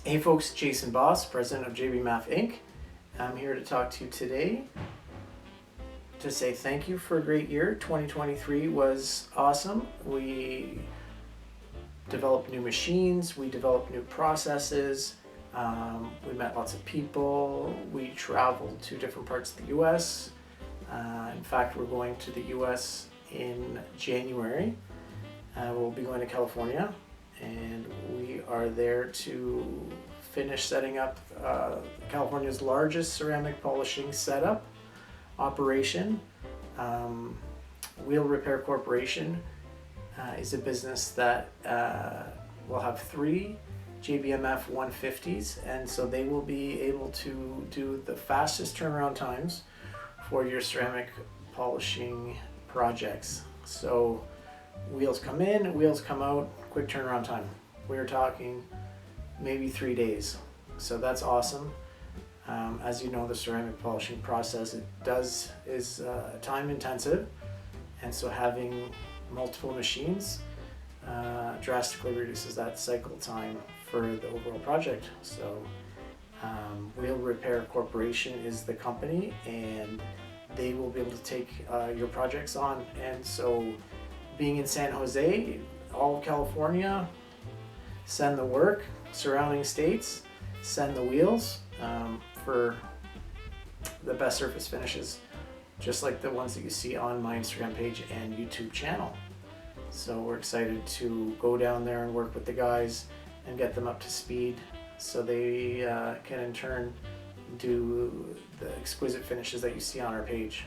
Hey folks, Jason Boss, president of JB Math Inc. I'm here to talk to you today to say thank you for a great year. 2023 was awesome. We developed new machines, we developed new processes, we met lots of people, we traveled to different parts of the US. In fact, we're going to the US in January. We'll be going to California, and we are there to finish setting up California's largest ceramic polishing setup operation. Wheel Repair Corporation is a business that will have 3 JBMF 150s, and so they will be able to do the fastest turnaround times for your ceramic polishing projects. So wheels come in, wheels come out, quick turnaround time. We're talking maybe 3 days. So that's awesome. As you know, the ceramic polishing process is time intensive, and so having multiple machines drastically reduces that cycle time for the overall project. So Wheel Repair Corporation is the company, and they will be able to take your projects on. And so being in San Jose, all of California, send the work. Surrounding states, send the wheels for the best surface finishes, just like the ones that you see on my Instagram page and YouTube channel. So we're excited to go down there and work with the guys and get them up to speed so they can in turn do the exquisite finishes that you see on our page.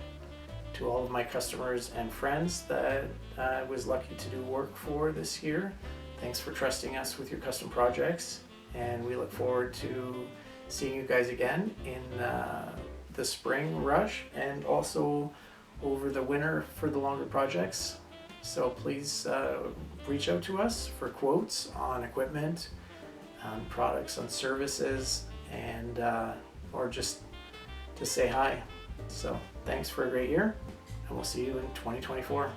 To all of my customers and friends that I was lucky to do work for this year, thanks for trusting us with your custom projects, and we look forward to seeing you guys again in the spring rush and also over the winter for the longer projects. So please reach out to us for quotes on equipment, on products, on services, and or just to say hi. So thanks for a great year, and we'll see you in 2024.